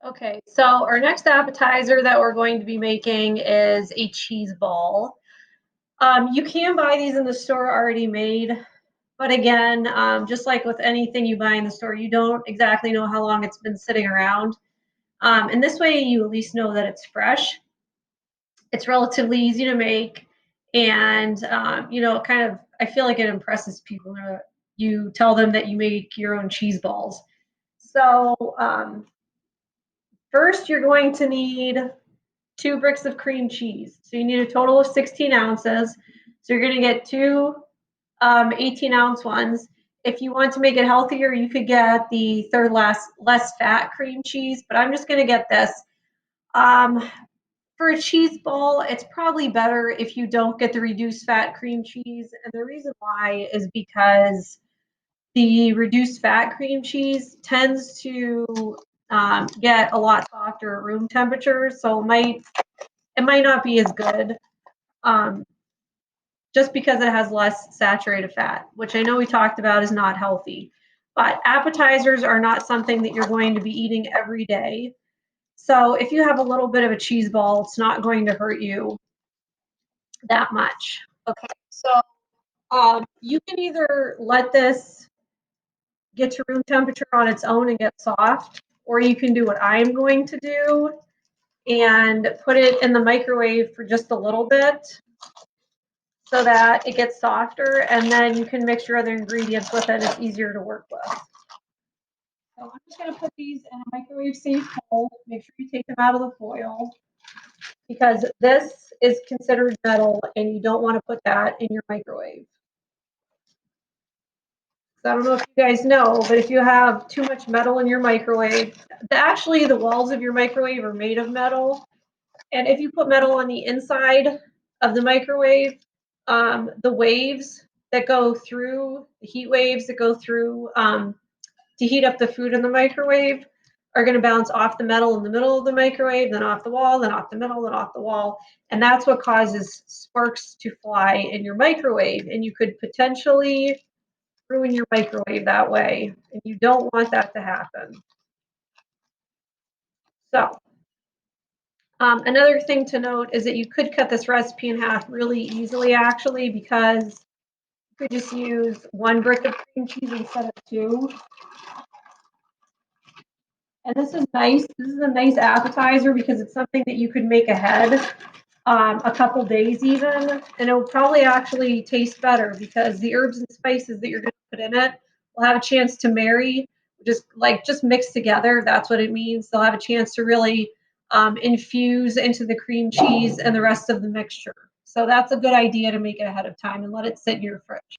Okay, so our next appetizer that we're going to be making is a cheese ball. You can buy these in the store already made, but again, just like with anything you buy in the store, you don't exactly know how long it's been sitting around. And this way, you at least know that it's fresh. It's relatively easy to make, and kind of, I feel like it impresses people. You tell them that you make your own cheese balls. So first, you're going to need 2 bricks of cream cheese. So you need a total of 16 ounces. So you're going to get two 18-ounce ones. If you want to make it healthier, you could get the third less fat cream cheese, but I'm just going to get this. Um, for a cheese ball, it's probably better if you don't get the reduced fat cream cheese. And the reason why is because the reduced fat cream cheese tends to get a lot softer at room temperature, so it might not be as good, um, just because it has less saturated fat, which I know we talked about is not healthy. But appetizers are not something that you're going to be eating every day. So if you have a little bit of a cheese ball, it's not going to hurt you that much. Okay, so you can either let this get to room temperature on its own and get soft, or you can do what I'm going to do and put it in the microwave for just a little bit so that it gets softer, and then you can mix your other ingredients with it. It's easier to work with. So I'm just going to put these in a microwave safe bowl. Make sure you take them out of the foil because this is considered metal and you don't want to put that in your microwave. So I don't know if you guys know, but if you have too much metal in your microwave, actually the walls of your microwave are made of metal. And if you put metal on the inside of the microwave, the waves that go through, the heat waves that go through to heat up the food in the microwave are going to bounce off the metal in the middle of the microwave, then off the wall, then off the middle, then off the wall. And that's what causes sparks to fly in your microwave. And you could potentially ruin your microwave that way. And you don't want that to happen. So another thing to note is that you could cut this recipe in half really easily, actually, because you could just use 1 brick of cream cheese instead of 2. And this is nice. This is a nice appetizer because it's something that you could make ahead, a couple days even, and it will probably actually taste better because the herbs and spices that you're going to put in it will have a chance to marry, just mix together. That's what it means. They'll have a chance to really infuse into the cream cheese and the rest of the mixture. So that's a good idea to make it ahead of time and let it sit in your fridge.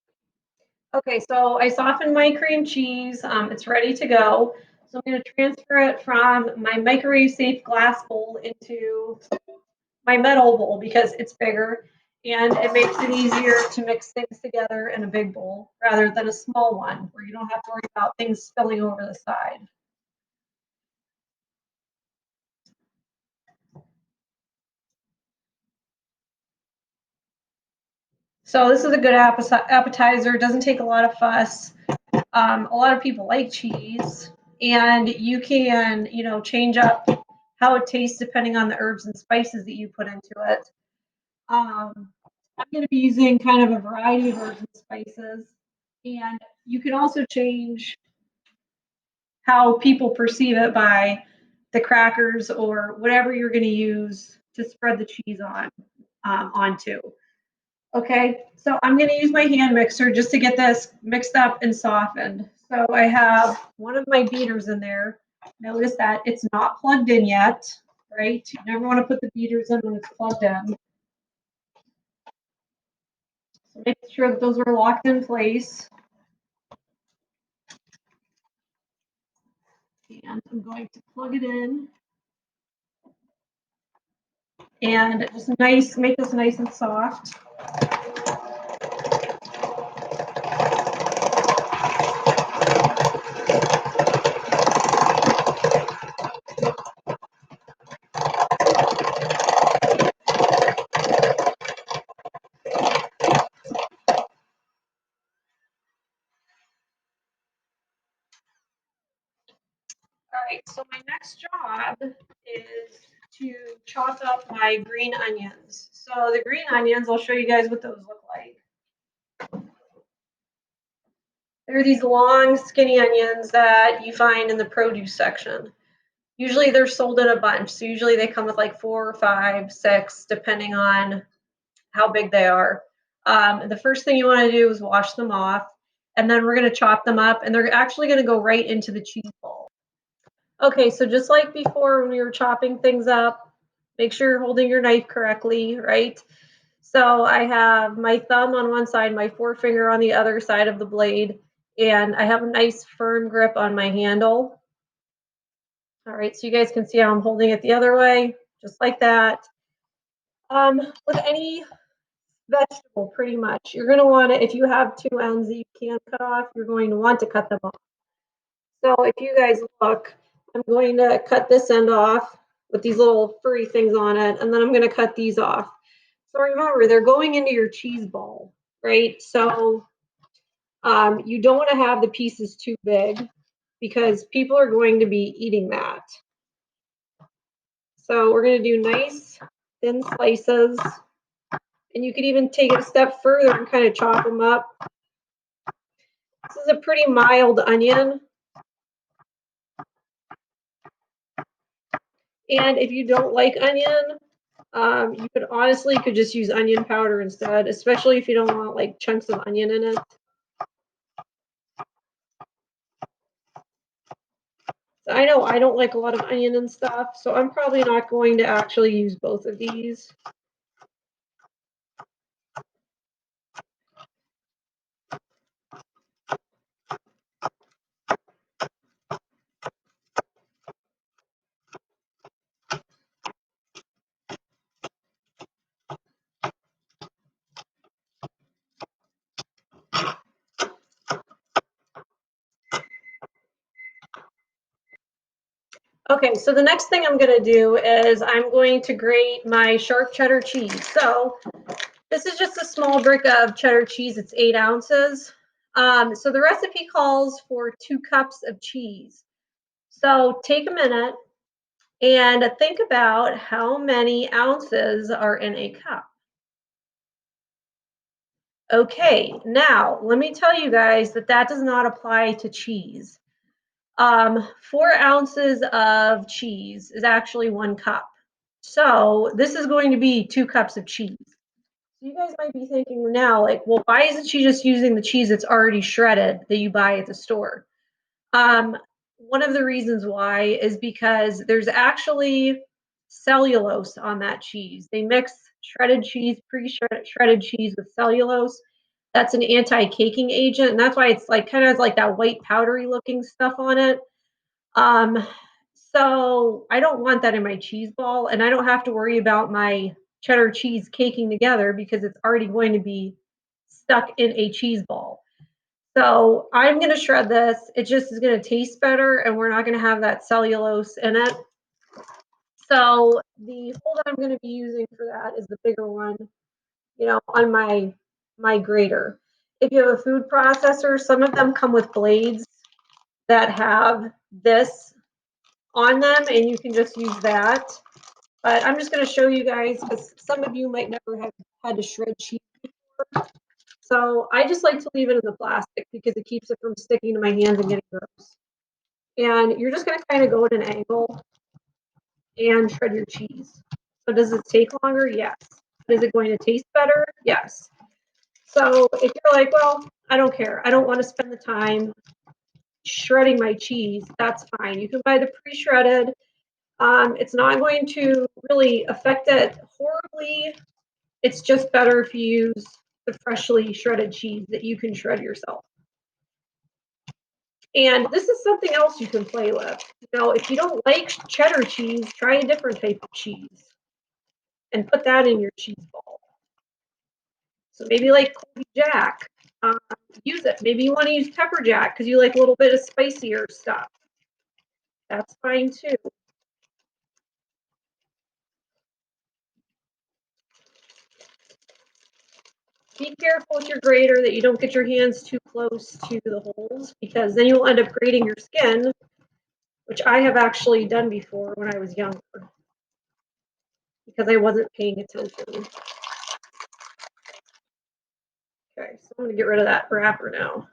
Okay, so I softened my cream cheese. It's ready to go. So I'm going to transfer it from my microwave safe glass bowl into my metal bowl because it's bigger and it makes it easier to mix things together in a big bowl rather than a small one where you don't have to worry about things spilling over the side. So this is a good appetizer. It doesn't take a lot of fuss. A lot of people like cheese, and you can, change up how it tastes depending on the herbs and spices that you put into it. I'm going to be using kind of a variety of herbs and spices, and you can also change how people perceive it by the crackers or whatever you're going to use to spread the cheese onto. Okay, so I'm going to use my hand mixer just to get this mixed up and softened. So I have one of my beaters in there. Notice that it's not plugged in yet, right? You never want to put the beaters in when it's plugged in. So make sure that those are locked in place. And I'm going to plug it in. And make this nice and soft. All right, so my next job is to chop up my green onions. So the green onions, I'll show you guys what those look like. They're these long, skinny onions that you find in the produce section. Usually they're sold in a bunch. So usually they come with like 4 or 5, 6, depending on how big they are. The first thing you want to do is wash them off, and then we're going to chop them up, and they're actually going to go right into the cheese ball. Okay, so just like before when we were chopping things up, make sure you're holding your knife correctly, right? So I have my thumb on one side, my forefinger on the other side of the blade, and I have a nice firm grip on my handle. All right, so you guys can see how I'm holding it the other way, just like that. With any vegetable, pretty much, you're going to want to, if you have 2 ends that you can't cut off, you're going to want to cut them off. So if you guys look, I'm going to cut this end off with these little furry things on it, and then I'm going to cut these off. So remember, they're going into your cheese ball, right? So you don't want to have the pieces too big because people are going to be eating that. So we're going to do nice thin slices, and you could even take it a step further and kind of chop them up. This is a pretty mild onion. And if you don't like onion, you could just use onion powder instead, especially if you don't want like chunks of onion in it. So I know I don't like a lot of onion and stuff, so I'm probably not going to actually use both of these. Okay, so the next thing I'm going to do is I'm going to grate my sharp cheddar cheese. So this is just a small brick of cheddar cheese. It's 8 ounces. So the recipe calls for 2 cups of cheese. So take a minute and think about how many ounces are in a cup. Okay, now let me tell you guys that that does not apply to cheese. 4 ounces of cheese is actually 1 cup. So this is going to be 2 cups of cheese. So you guys might be thinking now, like, well, why isn't she just using the cheese that's already shredded that you buy at the store? One of the reasons why is because there's actually cellulose on that cheese. They mix shredded cheese, pre-shredded cheese with cellulose. That's an anti-caking agent, and that's why it's like kind of like that white powdery looking stuff on it. Um, so I don't want that in my cheese ball, and I don't have to worry about my cheddar cheese caking together because it's already going to be stuck in a cheese ball. So I'm going to shred this. It just is going to taste better, and we're not going to have that cellulose in it. So the hole that I'm going to be using for that is the bigger one, on my grater. If you have a food processor, some of them come with blades that have this on them, and you can just use that. But I'm just going to show you guys because some of you might never have had to shred cheese before. So I just like to leave it in the plastic because it keeps it from sticking to my hands and getting gross. And you're just going to kind of go at an angle and shred your cheese. So does it take longer? Yes. Is it going to taste better? Yes. So if you're like, well, I don't care. I don't want to spend the time shredding my cheese. That's fine. You can buy the pre-shredded. It's not going to really affect it horribly. It's just better if you use the freshly shredded cheese that you can shred yourself. And this is something else you can play with. If you don't like cheddar cheese, try a different type of cheese and put that in your cheese ball. So maybe like Colby Jack, use it. Maybe you want to use pepper jack because you like a little bit of spicier stuff. That's fine too. Be careful with your grater that you don't get your hands too close to the holes because then you'll end up grating your skin, which I have actually done before when I was younger because I wasn't paying attention. Okay, so I'm going to get rid of that wrapper now.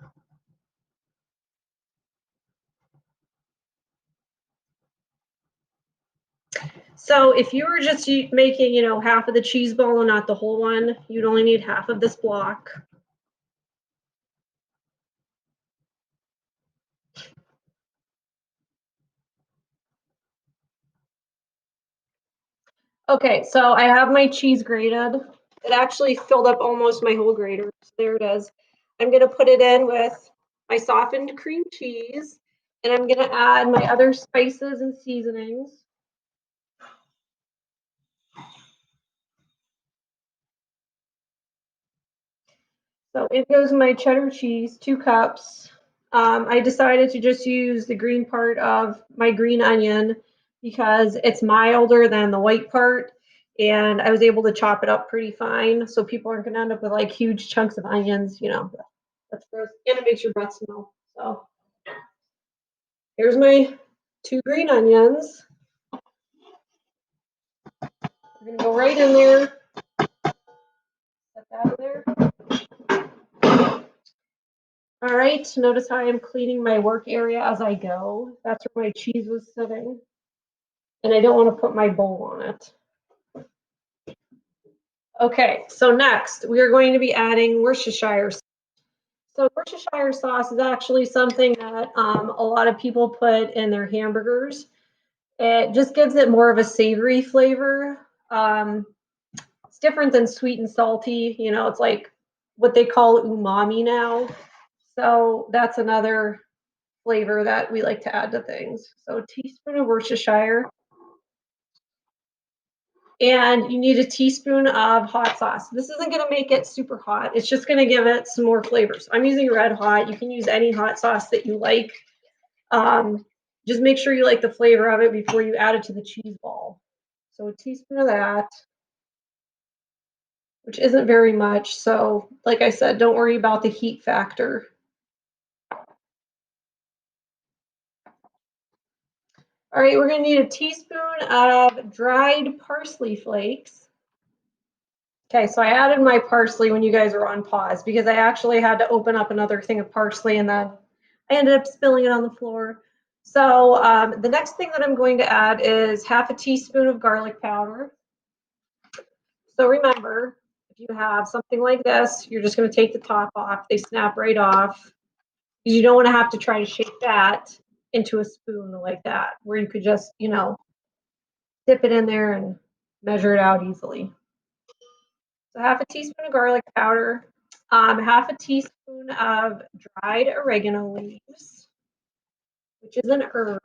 So if you were just making, half of the cheese ball and not the whole one, you'd only need half of this block. Okay, so I have my cheese grated. It actually filled up almost my whole grater. So there it is. I'm going to put it in with my softened cream cheese, and I'm going to add my other spices and seasonings. So in goes my cheddar cheese, 2 cups. I decided to just use the green part of my green onion because it's milder than the white part, and I was able to chop it up pretty fine, so people aren't going to end up with like huge chunks of onions. That's gross, and it makes your breath smell. So here's my 2 green onions. We're going to go right in there. Set that in there. All right, notice how I'm cleaning my work area as I go. That's where my cheese was sitting. And I don't want to put my bowl on it. Okay, so next we are going to be adding Worcestershire. So Worcestershire sauce is actually something that a lot of people put in their hamburgers. It just gives it more of a savory flavor. It's different than sweet and salty. It's like what they call umami now. So that's another flavor that we like to add to things. So a teaspoon of Worcestershire. And you need a teaspoon of hot sauce. This isn't going to make it super hot. It's just going to give it some more flavors. I'm using red hot. You can use any hot sauce that you like. Just make sure you like the flavor of it before you add it to the cheese ball. So a teaspoon of that, which isn't very much. So like I said, don't worry about the heat factor. All right, we're going to need a teaspoon of dried parsley flakes. Okay, so I added my parsley when you guys were on pause because I actually had to open up another thing of parsley and then I ended up spilling it on the floor. So the next thing that I'm going to add is half a teaspoon of garlic powder. So remember, if you have something like this, you're just going to take the top off. They snap right off because you don't want to have to try to shake that into a spoon like that, where you could just, dip it in there and measure it out easily. So half a teaspoon of garlic powder, half a teaspoon of dried oregano leaves, which is an herb,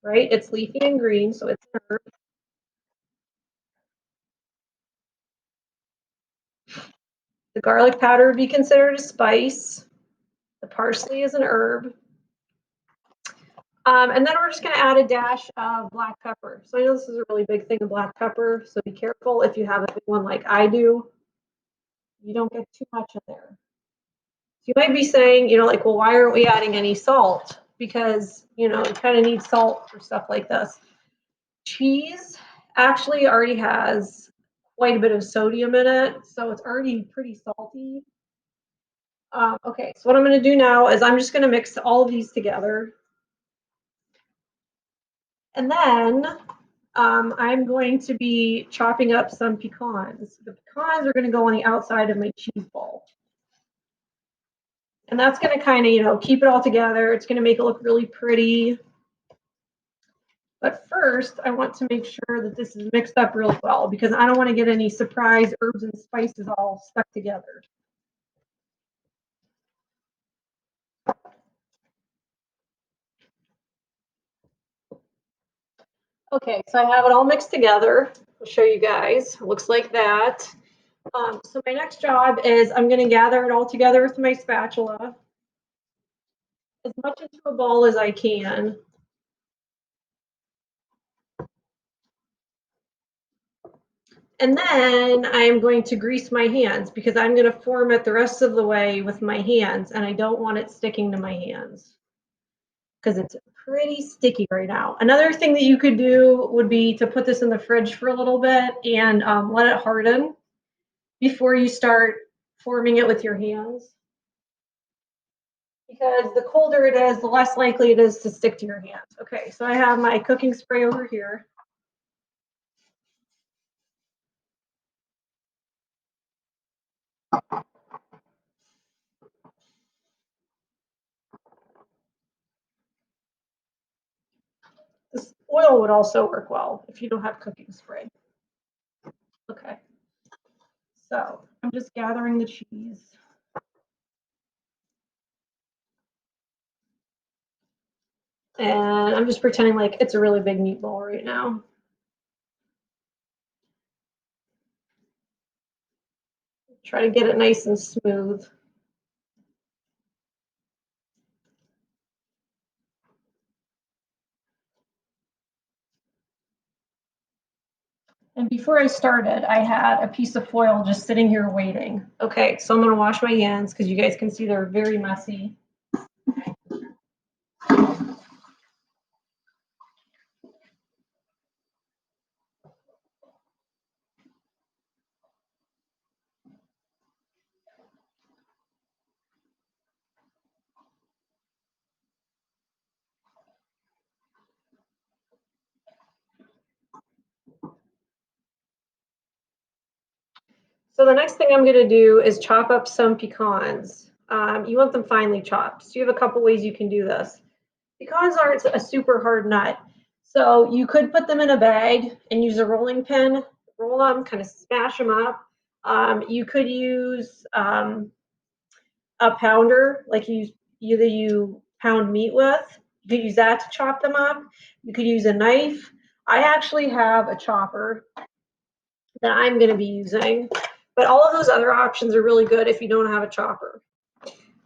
right? It's leafy and green, so it's an herb. The garlic powder would be considered a spice. The parsley is an herb. And then we're just going to add a dash of black pepper. So I know this is a really big thing of black pepper, so be careful if you have a big one like I do. You don't get too much in there. So you might be saying, like, well, why aren't we adding any salt? Because, you kind of need salt for stuff like this. Cheese actually already has quite a bit of sodium in it, so it's already pretty salty. Okay, so what I'm going to do now is I'm just going to mix all of these together. And then I'm going to be chopping up some pecans. The pecans are going to go on the outside of my cheese ball. And that's going to kind of, keep it all together. It's going to make it look really pretty. But first, I want to make sure that this is mixed up really well because I don't want to get any surprise herbs and spices all stuck together. Okay, so I have it all mixed together. I'll show you guys. It looks like that. So my next job is I'm going to gather it all together with my spatula as much into a ball as I can. And then I'm going to grease my hands because I'm going to form it the rest of the way with my hands, and I don't want it sticking to my hands because it's pretty sticky right now. Another thing that you could do would be to put this in the fridge for a little bit and let it harden before you start forming it with your hands. Because the colder it is, the less likely it is to stick to your hands. Okay, so I have my cooking spray over here. This oil would also work well if you don't have cooking spray. Okay, so I'm just gathering the cheese. And I'm just pretending like it's a really big meatball right now. Try to get it nice and smooth. And before I started, I had a piece of foil just sitting here waiting. Okay, so I'm gonna wash my hands because you guys can see they're very messy. So the next thing I'm gonna do is chop up some pecans. You want them finely chopped. So you have a couple ways you can do this. Pecans aren't a super hard nut. So you could put them in a bag and use a rolling pin, roll them, kind of smash them up. You could use a pounder, like you pound meat with. You could use that to chop them up. You could use a knife. I actually have a chopper that I'm going to be using, but all of those other options are really good if you don't have a chopper.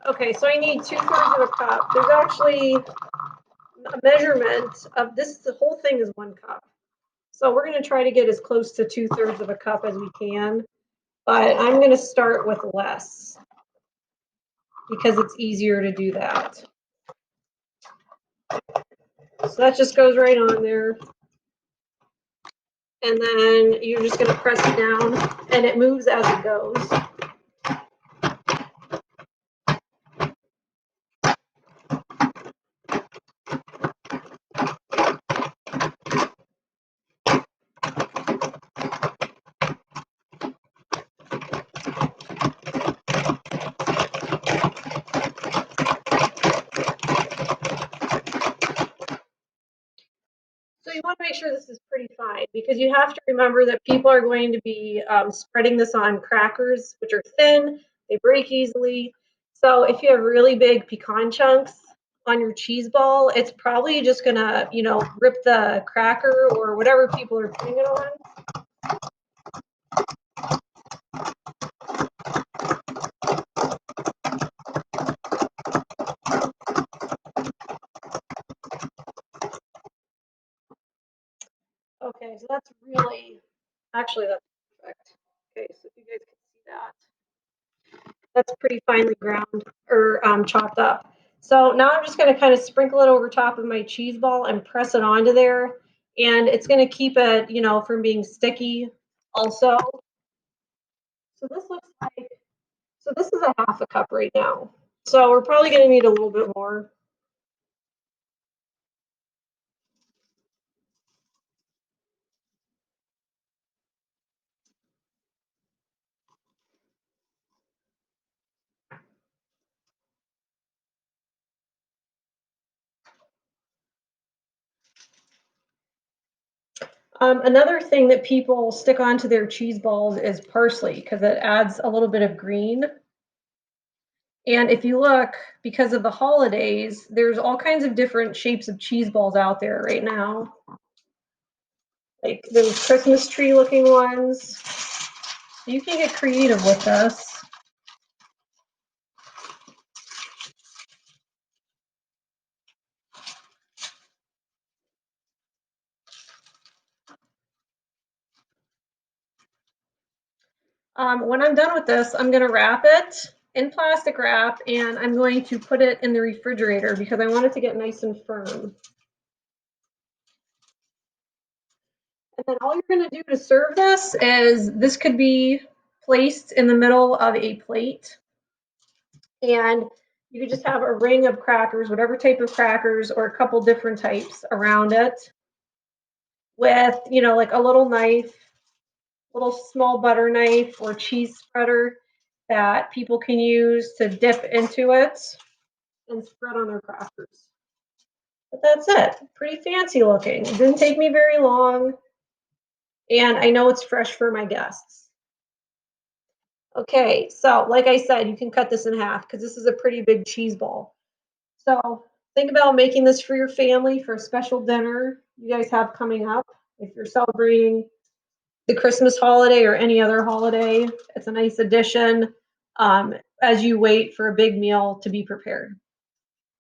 Okay, so I need 2/3 of a cup. There's actually a measurement of this. The whole thing is 1 cup. So we're going to try to get as close to 2/3 of a cup as we can, but I'm going to start with less because it's easier to do that. So that just goes right on there. And then you're just going to press it down and it moves as it goes. So you want to make sure this is pretty fine because you have to remember that people are going to be spreading this on crackers, which are thin, they break easily. So if you have really big pecan chunks on your cheese ball, it's probably just gonna, rip the cracker or whatever people are putting it on. Okay, so that's actually that's perfect. Okay, so if you guys can see that. That's pretty finely ground or chopped up. So now I'm just going to kind of sprinkle it over top of my cheese ball and press it onto there. And it's going to keep it, from being sticky also. So this looks like, so this is a 1/2 cup right now. So we're probably going to need a little bit more. Another thing that people stick onto their cheese balls is parsley because it adds a little bit of green. And if you look, because of the holidays, there's all kinds of different shapes of cheese balls out there right now. Like those Christmas tree looking ones. You can get creative with this. When I'm done with this, I'm going to wrap it in plastic wrap and I'm going to put it in the refrigerator because I want it to get nice and firm. And then all you're going to do to serve this could be placed in the middle of a plate. And you could just have a ring of crackers, whatever type of crackers, or a couple different types around it with, like a little knife, little small butter knife or cheese spreader that people can use to dip into it and spread on their crackers. But that's it. Pretty fancy looking. It didn't take me very long. And I know it's fresh for my guests. Okay, so like I said, you can cut this in half because this is a pretty big cheese ball. So think about making this for your family for a special dinner you guys have coming up. If you're celebrating the Christmas holiday or any other holiday, it's a nice addition as you wait for a big meal to be prepared.